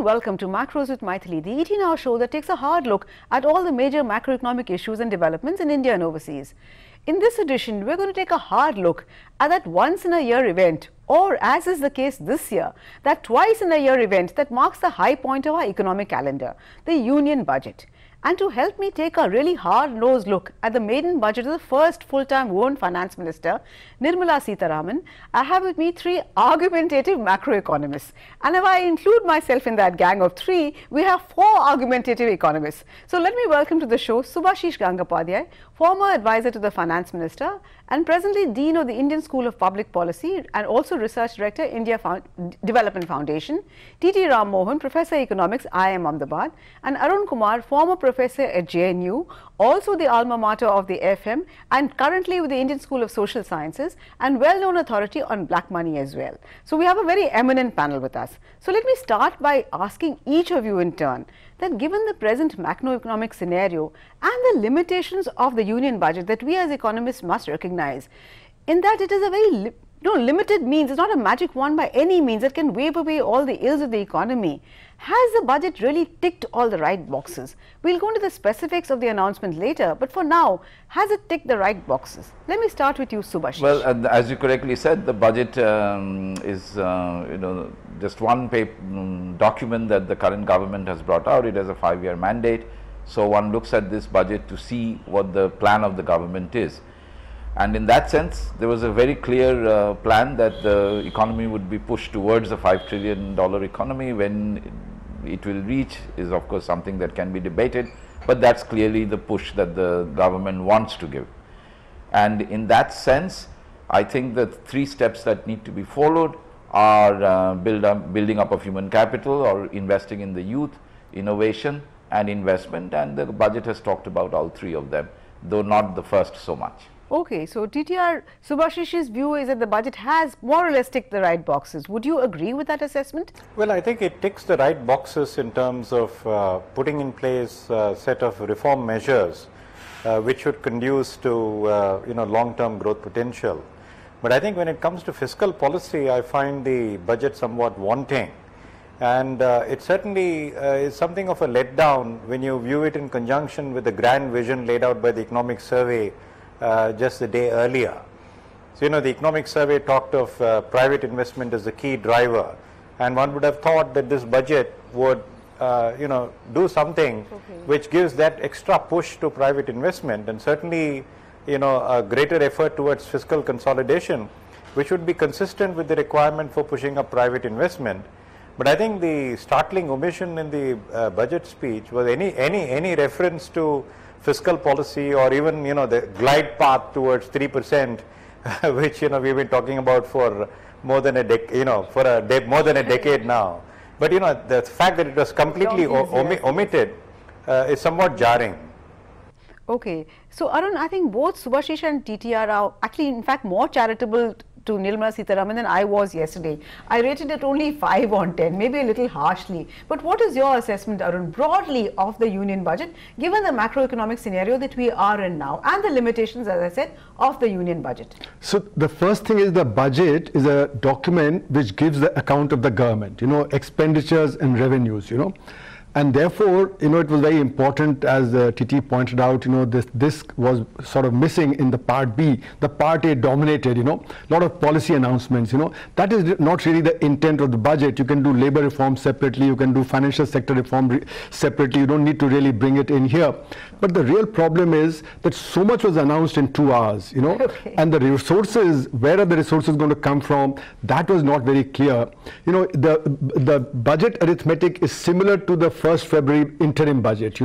welcome to Macros with Mythili, the 18-hour show that takes a hard look at all the major macroeconomic issues and developments in India and overseas. In this edition, we're going to take a hard look at that once-in-a-year event, or as is the case this year, that twice-in-a-year event that marks the high point of our economic calendar, the Union Budget. And to help me take a really hard-nosed look at the maiden budget of the first full-time woman finance minister, Nirmala Sitharaman, I have with me three argumentative macroeconomists. And if I include myself in that gang of three, we have four argumentative economists. So let me welcome to the show Shubashis Gangapadyaya, former advisor to the finance minister and presently Dean of the Indian School of Public Policy and also Research Director, India Development Foundation, TTRam Mohan, Professor Economics, IIM Ahmedabad, and Arun Kumar, former professor at JNU, also the alma mater of the FM and currently with the Indian School of Social Sciences and well-known authority on black money as well. So we have a very eminent panel with us. So let me start by asking each of you in turn that given the present macroeconomic scenario and the limitations of the union budget that we as economists must recognize, in that it is a very limited means, it's not a magic wand by any means that can wave away all the ills of the economy. Has the budget really ticked all the right boxes? We'll go into the specifics of the announcement later, but for now, has it ticked the right boxes? Let me start with you, Subhashish. Well, as you correctly said, the budget is just one document that the current government has brought out. It has a 5-year mandate. So one looks at this budget to see what the plan of the government is. And in that sense, there was a very clear plan that the economy would be pushed towards a $5 trillion economy. When it will reach is of course something that can be debated, but that's clearly the push that the government wants to give. And in that sense, I think the three steps that need to be followed are building up of human capital or investing in the youth, innovation and investment, and the budget has talked about all three of them, though not the first so much. Okay, so TTR, Subhashish's view is that the budget has more or less ticked the right boxes. Would you agree with that assessment? Well, I think it ticks the right boxes in terms of putting in place a set of reform measures which should conduce to long-term growth potential. But I think when it comes to fiscal policy, I find the budget somewhat wanting. And it certainly is something of a letdown when you view it in conjunction with the grand vision laid out by the economic survey just the day earlier. So, the economic survey talked of private investment as the key driver, and one would have thought that this budget would, do something which gives that extra push to private investment, and certainly, a greater effort towards fiscal consolidation, which would be consistent with the requirement for pushing up private investment. But I think the startling omission in the budget speech was any reference to fiscal policy or even the glide path towards 3%, which we've been talking about for more than a decade now. But the fact that it was completely omitted is somewhat jarring. Okay, so Arun, I think both Subhashish and TTR are actually in fact more charitable to Nirmala Sitharaman than I was yesterday. I rated it only 5 on 10, maybe a little harshly. But what is your assessment, Arun, broadly of the union budget, given the macroeconomic scenario that we are in now and the limitations, as I said, of the union budget? So the first thing is the budget is a document which gives the account of the government, expenditures and revenues, And therefore, it was very important, as TT pointed out, this was sort of missing in the part B. The part A dominated, lot of policy announcements, That is not really the intent of the budget. You can do labor reform separately, you can do financial sector reform separately. You don't need to really bring it in here. But the real problem is that so much was announced in 2 hours, and the resources, where are the resources going to come from? That was not very clear. The budget arithmetic is similar to the 1st February interim budget,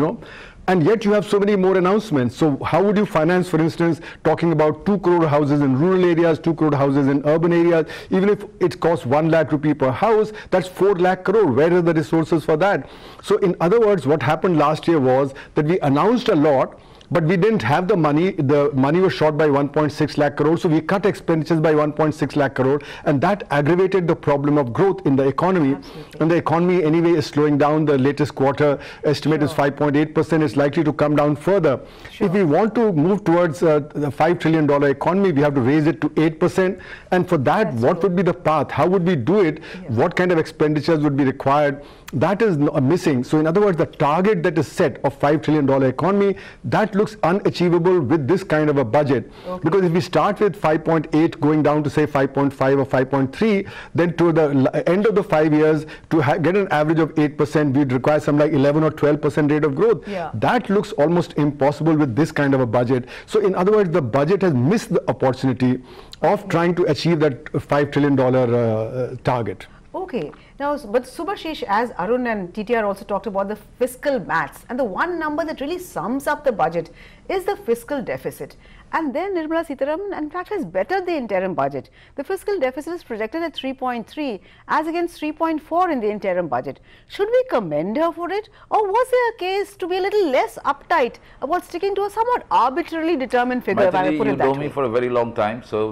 and yet you have so many more announcements. So how would you finance, for instance, talking about 2 crore houses in rural areas, 2 crore houses in urban areas? Even if it costs 1 lakh rupee per house, that's 4 lakh crore. Where are the resources for that? So in other words, what happened last year was that we announced a lot, but we didn't have the money was short by 1.6 lakh crore, so we cut expenditures by 1.6 lakh crore, and that aggravated the problem of growth in the economy. Absolutely. And the economy anyway is slowing down. The latest quarter estimate is 5.8%. It's likely to come down further. If we want to move towards the $5 trillion economy, we have to raise it to 8%, and for that, what would be the path? How would we do it? What kind of expenditures would be required? That is missing. So in other words, the target that is set of $5 trillion economy, that looks unachievable with this kind of a budget. Because if we start with 5.8 going down to say 5.5 or 5.3, then to the end of the 5 years, to get an average of 8%, we'd require some like 11 or 12% rate of growth. That looks almost impossible with this kind of a budget. So in other words, the budget has missed the opportunity of trying to achieve that $5 trillion target. Okay. Now, but Shubashis, as Arun and TTR also talked about the fiscal maths, and the one number that really sums up the budget is the fiscal deficit. And then Nirmala Sitharaman, in fact, has bettered the interim budget. The fiscal deficit is projected at 3.3 as against 3.4 in the interim budget. Should we commend her for it, or was there a case to be a little less uptight about sticking to a somewhat arbitrarily determined figure, if I put it that way? You know me for a very long time, so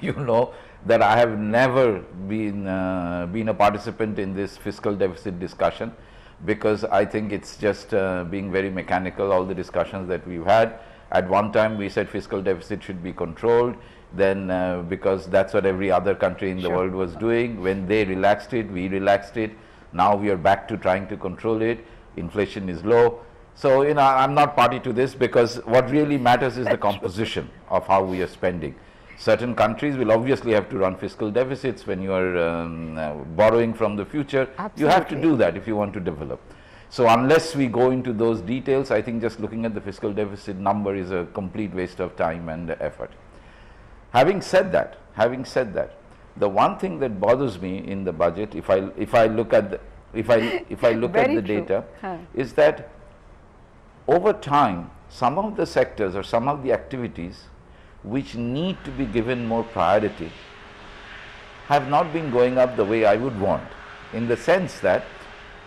you know that I have never been a participant in this fiscal deficit discussion, because I think it's just being very mechanical. All the discussions that we've had, at one time we said fiscal deficit should be controlled, then because that's what every other country in the world was doing. When they relaxed it, we relaxed it. Now we are back to trying to control it. Inflation is low. So, you know, I'm not party to this, because what really matters is the composition of how we are spending. Certain countries will obviously have to run fiscal deficits when you are borrowing from the future. You have to do that if you want to develop. So unless we go into those details, I think just looking at the fiscal deficit number is a complete waste of time and effort. Having said that, the one thing that bothers me in the budget, if I look at the data, is that over time, some of the sectors or some of the activities which need to be given more priority have not been going up the way I would want, in the sense that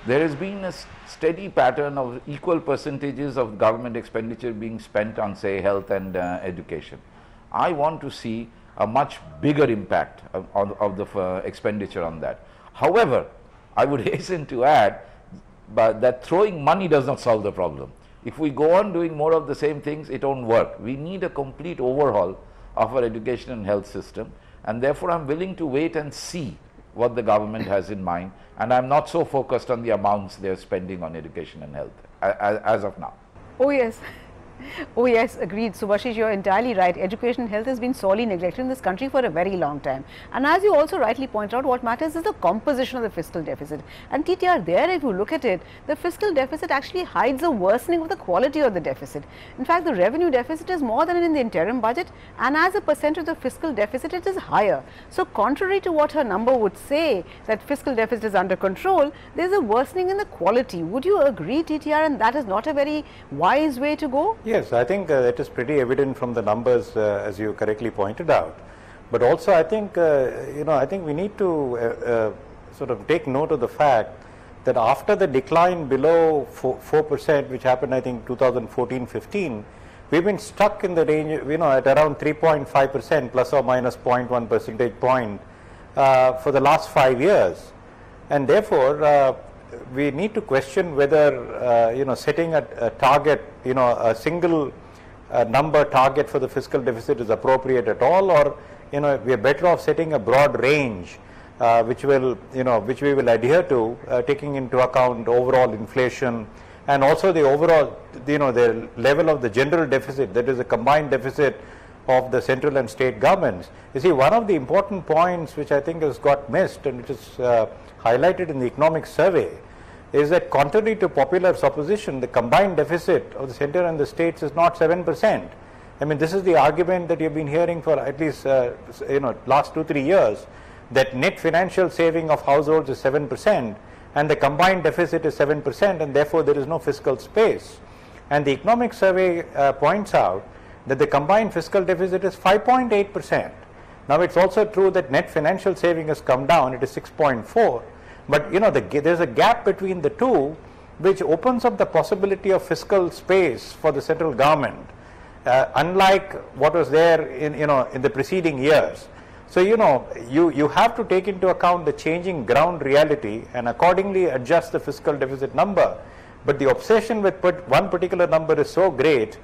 there has been a steady pattern of equal percentages of government expenditure being spent on, say, health and education. I want to see a much bigger impact of the expenditure on that. However, I would hasten to add that throwing money does not solve the problem. If we go on doing more of the same things, it won't work. We need a complete overhaul of our education and health system, and therefore I'm willing to wait and see what the government has in mind, and I'm not so focused on the amounts they're spending on education and health as of now. Oh yes. Oh yes, agreed. Shubashis, you're entirely right. Education and health has been sorely neglected in this country for a very long time. And as you also rightly point out, what matters is the composition of the fiscal deficit. And TTR, there if you look at it, the fiscal deficit actually hides a worsening of the quality of the deficit. In fact, the revenue deficit is more than in the interim budget, and as a percent of the fiscal deficit, it is higher. So contrary to what her number would say, that fiscal deficit is under control, there is a worsening in the quality. Would you agree, TTR, and that is not a very wise way to go? Yes, I think it is pretty evident from the numbers, as you correctly pointed out. But also, I think I think we need to sort of take note of the fact that after the decline below 4%, which happened, I think, 2014-15, we've been stuck in the range, at around 3.5% plus or minus 0.1 percentage point for the last 5 years, and therefore we need to question whether setting a target, a single number target for the fiscal deficit is appropriate at all, or we are better off setting a broad range which we will adhere to, taking into account overall inflation and also the overall the level of the general deficit, that is the combined deficit of the central and state governments. You see, one of the important points which I think has got missed and which is highlighted in the economic survey is that, contrary to popular supposition, the combined deficit of the center and the states is not 7%. I mean, this is the argument that you've been hearing for at least last 2-3 years, that net financial saving of households is 7% and the combined deficit is 7%, and therefore there is no fiscal space. And the economic survey points out that the combined fiscal deficit is 5.8%. Now, it's also true that net financial saving has come down, it is 6.4, but there's a gap between the two which opens up the possibility of fiscal space for the central government, unlike what was there in the preceding years. So you have to take into account the changing ground reality and accordingly adjust the fiscal deficit number. But the obsession with one particular number is so great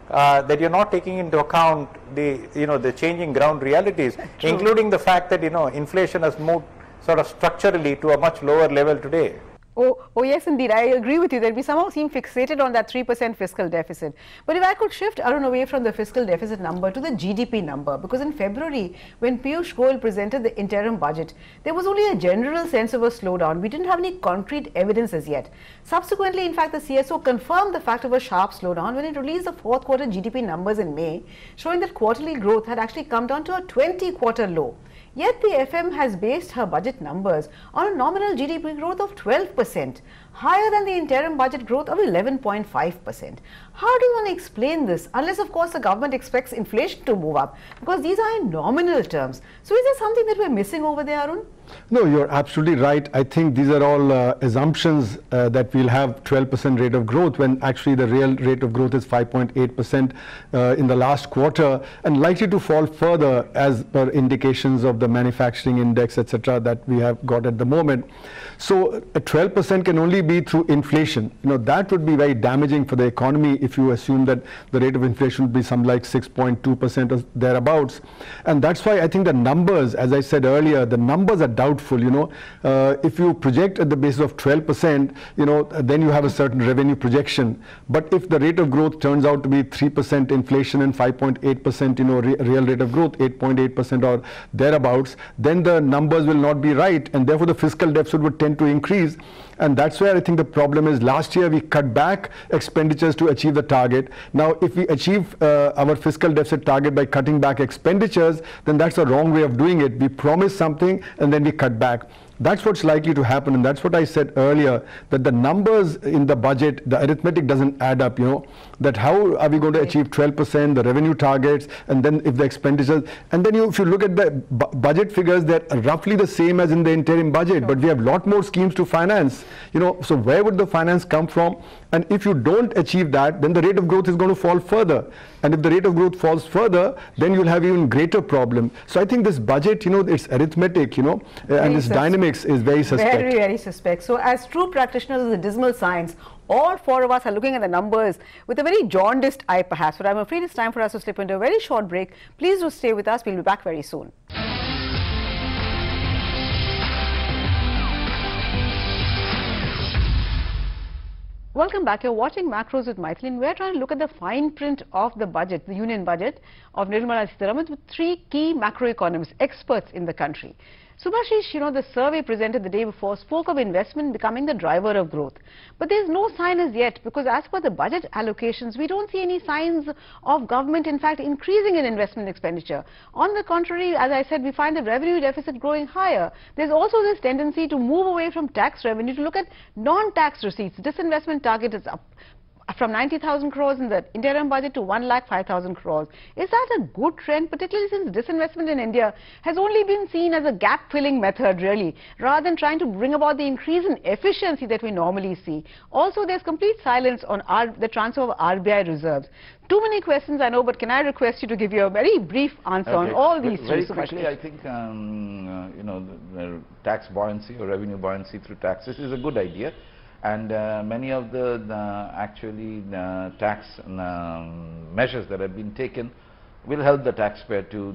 that you're not taking into account the changing ground realities, including the fact that inflation has moved sort of structurally to a much lower level today. Oh yes, indeed. I agree with you that we somehow seem fixated on that 3% fiscal deficit. But if I could shift Arun away from the fiscal deficit number to the GDP number, because in February, when Piyush Goyal presented the interim budget, there was only a general sense of a slowdown. We didn't have any concrete evidence as yet. Subsequently, in fact, the CSO confirmed the fact of a sharp slowdown when it released the fourth quarter GDP numbers in May, showing that quarterly growth had actually come down to a 20-quarter low. Yet the FM has based her budget numbers on a nominal GDP growth of 12%, higher than the interim budget growth of 11.5%. How do you want to explain this? Unless, of course, the government expects inflation to move up, because these are in nominal terms. So is there something that we're missing over there, Arun? No, you're absolutely right. I think these are all assumptions that we'll have 12% rate of growth when actually the real rate of growth is 5.8% in the last quarter and likely to fall further as per indications of the manufacturing index, etc., that we have got at the moment. So 12% can only be through inflation. That would be very damaging for the economy if you assume that the rate of inflation would be something like 6.2% or thereabouts. And that's why I think the numbers, as I said earlier, the numbers are doubtful. If you project at the basis of 12%, then you have a certain revenue projection. But if the rate of growth turns out to be 3% inflation and 5.8%, real rate of growth, 8.8% or thereabouts, then the numbers will not be right, and therefore the fiscal deficit would tend to increase. And that's where I think the problem is. Last year we cut back expenditures to achieve the target. Now if we achieve our fiscal deficit target by cutting back expenditures, then that's a wrong way of doing it. We promise something and then we cut back. That's what's likely to happen, and that's what I said earlier, that the numbers in the budget, the arithmetic doesn't add up, that how are we going to achieve 12%, the revenue targets, and then if the expenditures, and then if you look at the budget figures, they're roughly the same as in the interim budget, but we have a lot more schemes to finance, so where would the finance come from? And if you don't achieve that, then the rate of growth is going to fall further. And if the rate of growth falls further, then you'll have even greater problem. So I think this budget, it's arithmetic, and its dynamics is very suspect. Very, very suspect. So as true practitioners of the dismal science, all four of us are looking at the numbers with a very jaundiced eye perhaps. But I'm afraid it's time for us to slip into a very short break. Please do stay with us. We'll be back very soon. Welcome back. You're watching Macros with Mythili, and we're trying to look at the fine print of the budget, the union budget of Nirmala Sitharaman, with three key macroeconomists, experts in the country. Shubashis, the survey presented the day before spoke of investment becoming the driver of growth. But there's no sign as yet, because as per the budget allocations, we don't see any signs of government, in fact, increasing in investment expenditure. On the contrary, as I said, we find the revenue deficit growing higher. There's also this tendency to move away from tax revenue to look at non-tax receipts. Disinvestment target is up from 90,000 crores in the interim budget to 1,05,000 crores. Is that a good trend, particularly since disinvestment in India has only been seen as a gap-filling method, really, rather than trying to bring about the increase in efficiency that we normally see? Also, there's complete silence on the transfer of RBI reserves. Too many questions, I know, but can I request you to give you a very brief answer on all these very three? Quickly, I think, the tax buoyancy or revenue buoyancy through taxes is a good idea. And many of the tax measures that have been taken will help the taxpayer to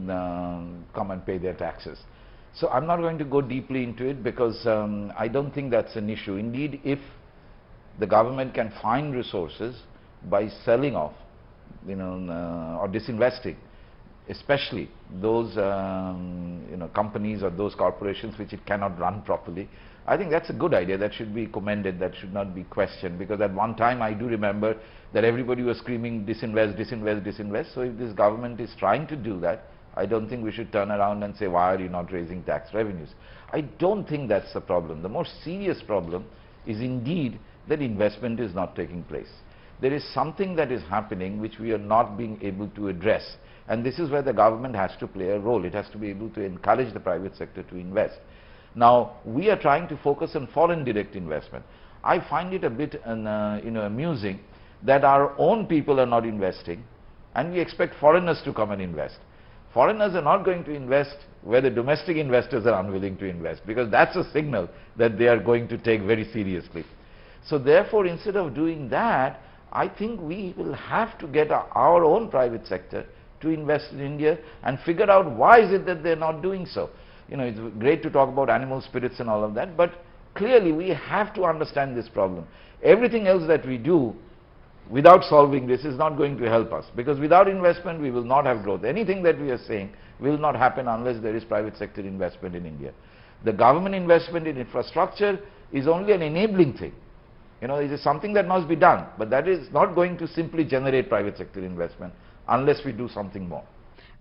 come and pay their taxes. So I'm not going to go deeply into it, because I don't think that's an issue. Indeed, if the government can find resources by selling off, or disinvesting, especially those companies or those corporations which it cannot run properly, I think that's a good idea. That should be commended. That should not be questioned, because at one time I do remember that everybody was screaming disinvest, disinvest, disinvest. So if this government is trying to do that, I don't think we should turn around and say, why are you not raising tax revenues? I don't think that's the problem. The more serious problem is indeed that investment is not taking place. There is something that is happening which we are not being able to address, and this is where the government has to play a role. It has to be able to encourage the private sector to invest. Now, we are trying to focus on foreign direct investment. I find it a bit amusing that our own people are not investing and we expect foreigners to come and invest. Foreigners are not going to invest where the domestic investors are unwilling to invest, because that's a signal that they are going to take very seriously. So therefore, instead of doing that, I think we will have to get our own private sector to invest in India and figure out why is it that they're not doing so. You know, it's great to talk about animal spirits and all of that, but clearly we have to understand this problem. Everything else that we do without solving this is not going to help us, because without investment we will not have growth. Anything that we are saying will not happen unless there is private sector investment in India. The government investment in infrastructure is only an enabling thing. You know, it is something that must be done, but that is not going to simply generate private sector investment unless we do something more.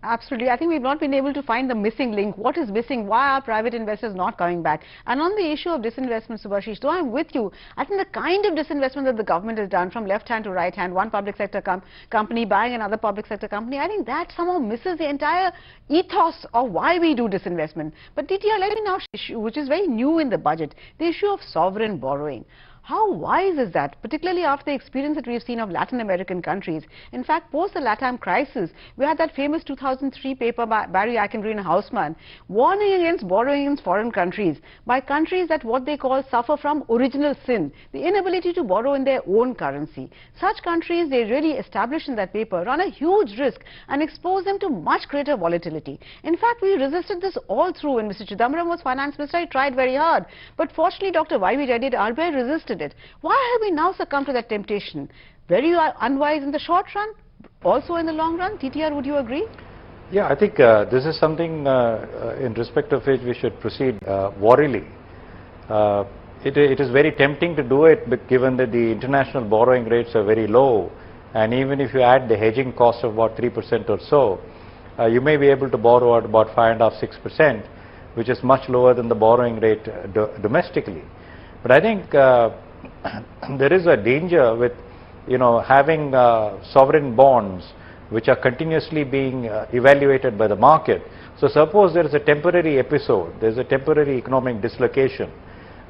Absolutely. I think we've not been able to find the missing link. What is missing? Why are private investors not coming back? And on the issue of disinvestment, Shubashis, though I'm with you, I think the kind of disinvestment that the government has done from left hand to right hand, one public sector company buying another public sector company, I think that somehow misses the entire ethos of why we do disinvestment. But TTR, let me now issue, which is very new in the budget, the issue of sovereign borrowing. How wise is that, particularly after the experience that we have seen of Latin American countries? In fact, post the LATAM crisis, we had that famous 2003 paper by Barry Eichengreen and Hausmann warning against borrowing in foreign countries, by countries that what they call suffer from original sin, the inability to borrow in their own currency. Such countries, they really established in that paper, run a huge risk and expose them to much greater volatility. In fact, we resisted this all through. When Mr. Chidambaram was finance minister, he tried very hard. But fortunately, Dr. Y.V. Reddy at RBI resisted it. Why have we now succumbed to that temptation? Very unwise in the short run, also in the long run. TTR, would you agree? Yeah, I think this is something in respect of which we should proceed warily. It is very tempting to do it, but given that the international borrowing rates are very low, and even if you add the hedging cost of about 3% or so, you may be able to borrow at about 5.5–6%, which is much lower than the borrowing rate domestically. But I think there is a danger with, you know, having sovereign bonds which are continuously being evaluated by the market. So suppose there is a temporary episode, there is a temporary economic dislocation,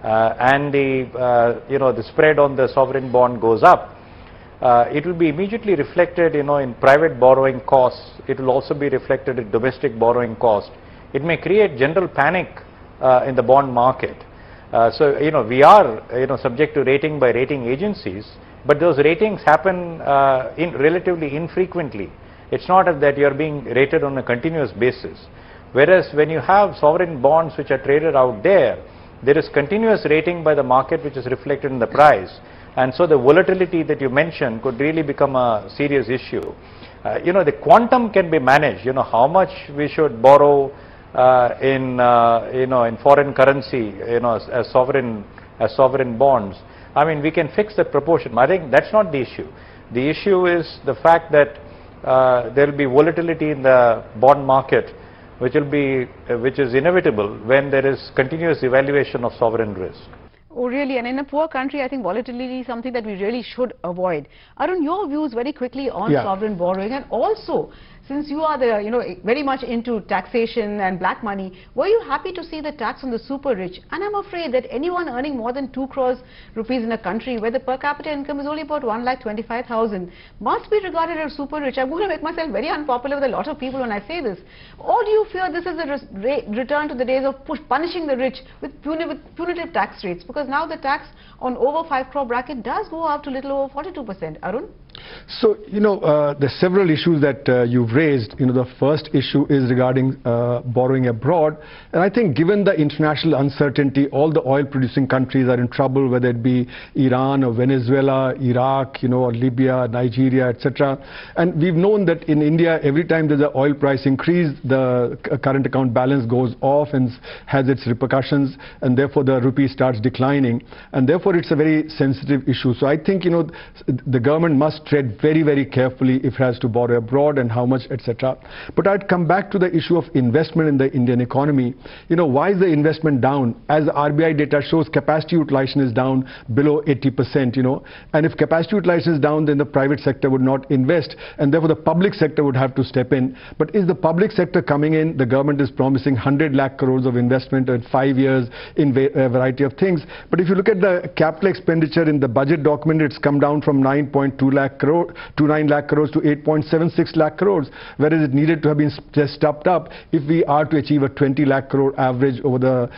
and the spread on the sovereign bond goes up. It will be immediately reflected, you know, in private borrowing costs. It will also be reflected in domestic borrowing cost. It may create general panic in the bond market. So, you know, we are, you know, subject to rating by rating agencies, but those ratings happen relatively infrequently. It's not that you are being rated on a continuous basis. Whereas when you have sovereign bonds which are traded out there, there is continuous rating by the market which is reflected in the price. And so the volatility that you mentioned could really become a serious issue. You know, the quantum can be managed, you know, how much we should borrow in foreign currency, you know, as sovereign bonds. I mean, we can fix the proportion. I think that's not the issue. The issue is the fact that there will be volatility in the bond market, which is inevitable when there is continuous evaluation of sovereign risk. Oh, really? And in a poor country, I think volatility is something that we really should avoid. Arun, your views very quickly on sovereign borrowing, and also, since you are very much into taxation and black money, were you happy to see the tax on the super rich? And I'm afraid that anyone earning more than 2 crores rupees in a country where the per capita income is only about 1,25,000 must be regarded as super rich. I'm going to make myself very unpopular with a lot of people when I say this. Or do you fear this is a return to the days of punishing the rich with punitive tax rates? Because now the tax on over 5 crore bracket does go up to a little over 42%. Arun? So, you know, there are several issues that you've raised. You know, the first issue is regarding borrowing abroad. And I think given the international uncertainty, all the oil producing countries are in trouble, whether it be Iran or Venezuela, Iraq, you know, or Libya, Nigeria, etc. And we've known that in India, every time there's an oil price increase, the current account balance goes off and has its repercussions, and therefore the rupee starts declining. And therefore it's a very sensitive issue. So I think, you know, the government must tread very, very carefully if it has to borrow abroad and how much, etc. But I'd come back to the issue of investment in the Indian economy. Why is the investment down? As the RBI data shows, capacity utilization is down below 80%, and if capacity utilization is down, then the private sector would not invest, and therefore the public sector would have to step in. But is the public sector coming in? The government is promising 100 lakh crores of investment in 5 years in a variety of things. But if you look at the capital expenditure in the budget document, it's come down from 9.2 lakh crore to 9 lakh crores to 8.76 lakh crores, whereas it needed to have been stepped up if we are to achieve a 20 lakh crore average over the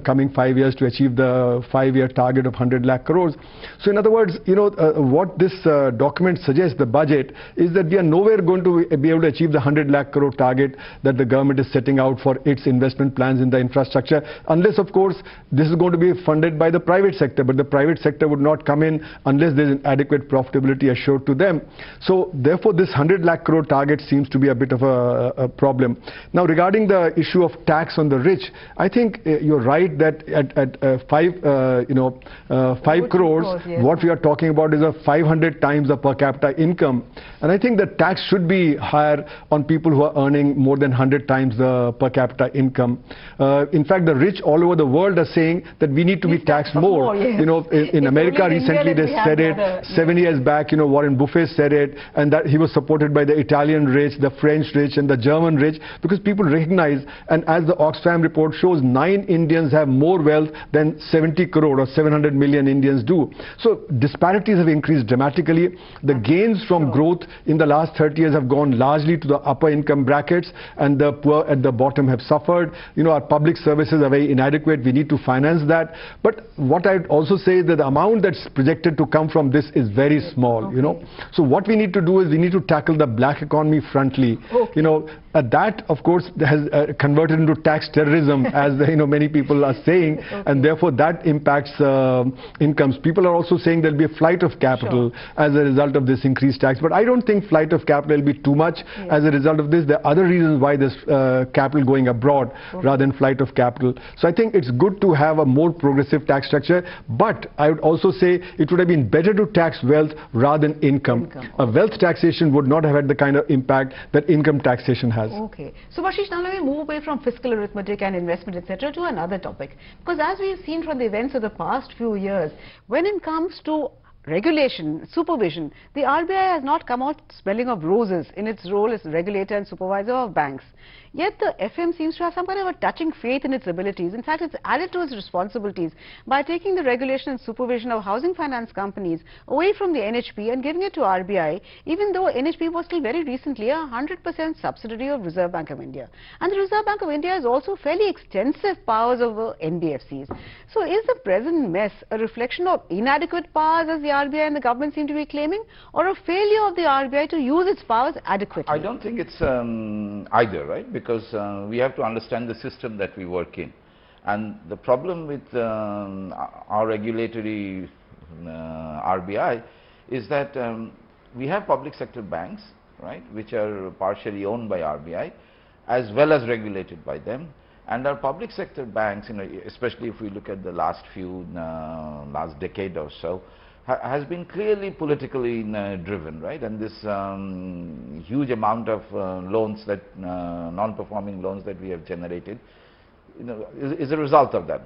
coming 5 years to achieve the 5-year target of 100 lakh crores. So in other words, what this document suggests, the budget, is that we are nowhere going to be able to achieve the 100 lakh crore target that the government is setting out for its investment plans in the infrastructure, unless of course this is going to be funded by the private sector. But the private sector would not come in unless there is an adequate profitability assured to them. So therefore this 100 lakh crore target seems to be a bit of a problem. Now regarding the issue of tax on the rich, I think you're right that at 5 crores, yes, what we are talking about is a 500 times the per capita income, and I think the tax should be higher on people who are earning more than 100 times the per capita income. In fact, the rich all over the world are saying that we need to be taxed more. Yes. In America recently they said it. 7 years back, Warren Buffett said it, and that he was supported by the Italian rich, the French rich, and the German rich, because people recognize, and as the Oxfam report shows, 9 Indians have more wealth than 70 crore or 700 million Indians do. So disparities have increased dramatically. The gains from growth in the last 30 years have gone largely to the upper income brackets, and the poor at the bottom have suffered. Our public services are very inadequate. We need to finance that. But what I'd also say is that the amount that's projected to come from this is very small. So what we need to do is we need to tackle the black economy frontally. That of course has converted into tax terrorism, as many people are saying, and therefore that impacts incomes. People are also saying there'll be a flight of capital as a result of this increased tax, but I don't think flight of capital will be too much as a result of this. There are other reasons why there's capital going abroad rather than flight of capital. So I think it's good to have a more progressive tax structure, but I would also say it would have been better to tax wealth rather than income. A wealth taxation would not have had the kind of impact that income taxation has. Okay. Subhashish, now let me move away from fiscal arithmetic and investment, etc., to another topic. Because as we've seen from the events of the past few years, when it comes to regulation, supervision, the RBI has not come out smelling of roses in its role as regulator and supervisor of banks. Yet the FM seems to have some kind of a touching faith in its abilities. In fact, it's added to its responsibilities by taking the regulation and supervision of housing finance companies away from the NHB and giving it to RBI, even though NHB was till very recently a 100% subsidiary of Reserve Bank of India. And the Reserve Bank of India has also fairly extensive powers over NBFCs. So is the present mess a reflection of inadequate powers, as the RBI and the government seem to be claiming, or a failure of the RBI to use its powers adequately? I don't think it's either, right? Because we have to understand the system that we work in. And the problem with our regulatory RBI is that we have public sector banks, right, which are partially owned by RBI as well as regulated by them. And our public sector banks, especially if we look at the last decade or so, has been clearly politically driven, right? And this huge amount of loans, that non-performing loans that we have generated, is a result of that.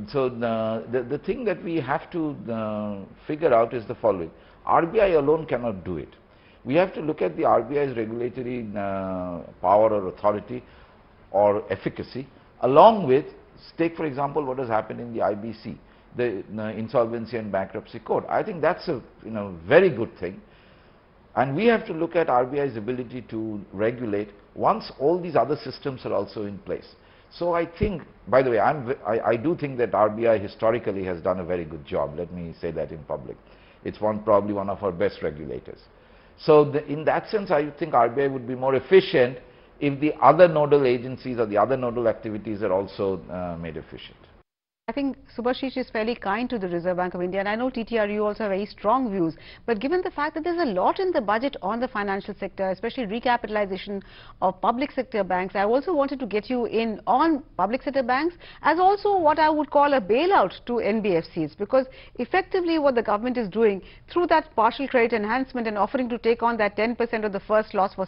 So the thing that we have to figure out is the following: RBI alone cannot do it. We have to look at the RBI's regulatory power or authority or efficacy, along with, take for example what has happened in the IBC, the Insolvency and Bankruptcy Code. I think that's a very good thing, and we have to look at RBI's ability to regulate once all these other systems are also in place. So I think, by the way, I do think that RBI historically has done a very good job. Let me say that in public. It's probably one of our best regulators. So in that sense, I think RBI would be more efficient if the other nodal agencies or the other nodal activities are also made efficient. I think Shubashis is fairly kind to the Reserve Bank of India, and I know TTR, you also have very strong views. But given the fact that there's a lot in the budget on the financial sector, especially recapitalization of public sector banks, I also wanted to get you in on public sector banks as also what I would call a bailout to NBFCs, because effectively what the government is doing through that partial credit enhancement and offering to take on that 10% of the first loss for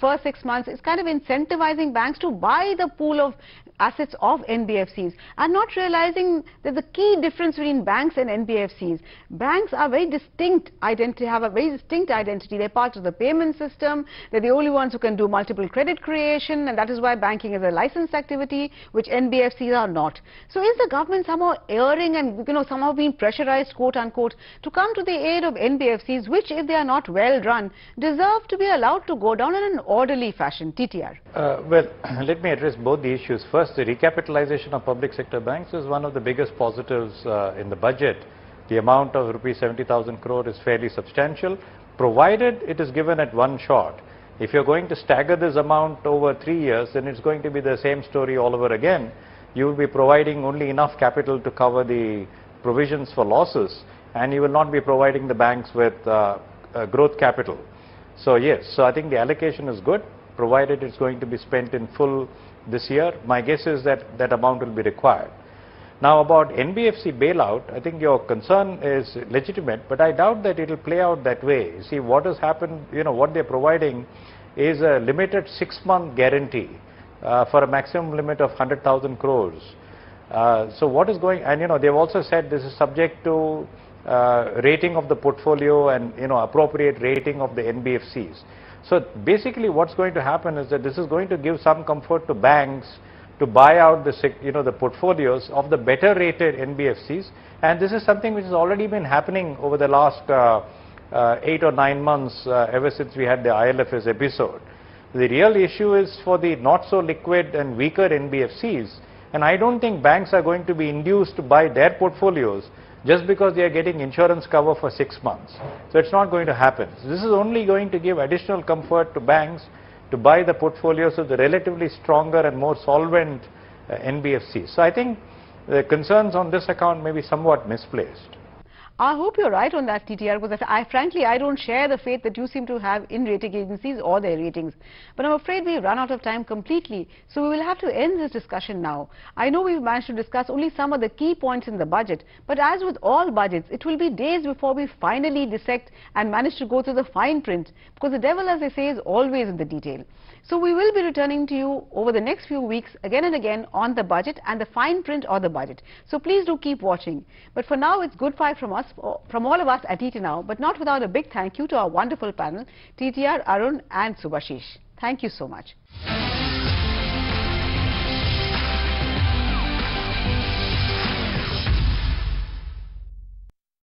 first 6 months is kind of incentivizing banks to buy the pool of assets of NBFCs and not realizing that the key difference between banks and NBFCs. Banks are very distinct identity, have a very distinct identity. They're part of the payment system. They're the only ones who can do multiple credit creation, and that is why banking is a licensed activity, which NBFCs are not. So is the government somehow erring and somehow being pressurized, quote unquote, to come to the aid of NBFCs, which if they are not well run, deserve to be allowed to go down in an orderly fashion? TTR. Well, let me address both the issues. First, the recapitalization of public sector banks is one of the biggest positives in the budget. The amount of rupees 70,000 crore is fairly substantial, provided it is given at one shot. If you're going to stagger this amount over 3 years, then it's going to be the same story all over again. You will be providing only enough capital to cover the provisions for losses, and you will not be providing the banks with growth capital. So yes, so I think the allocation is good, provided it's going to be spent in full this year. My guess is that that amount will be required. Now about NBFC bailout, I think your concern is legitimate, but I doubt that it will play out that way. You see, what has happened, what they're providing is a limited 6-month guarantee for a maximum limit of 100,000 crores. So what is going, and they've also said this is subject to rating of the portfolio and appropriate rating of the NBFCs. So basically what's going to happen is that this is going to give some comfort to banks to buy out the portfolios of the better rated NBFCs, and this is something which has already been happening over the last 8 or 9 months ever since we had the ILFS episode. The real issue is for the not so liquid and weaker NBFCs, and I don't think banks are going to be induced to buy their portfolios just because they are getting insurance cover for 6 months. So it's not going to happen. So this is only going to give additional comfort to banks to buy the portfolios of the relatively stronger and more solvent NBFCs. So I think the concerns on this account may be somewhat misplaced. I hope you're right on that, TTR, because frankly, I don't share the faith that you seem to have in rating agencies or their ratings. But I'm afraid we've run out of time completely, so we will have to end this discussion now. I know we've managed to discuss only some of the key points in the budget, but as with all budgets, it will be days before we finally dissect and manage to go through the fine print, because the devil, as they say, is always in the detail. So we will be returning to you over the next few weeks again and again on the budget and the fine print of the budget. So please do keep watching. But for now, it's goodbye from us, from all of us at ET Now, but not without a big thank you to our wonderful panel, TTR, Arun and Shubashis. Thank you so much.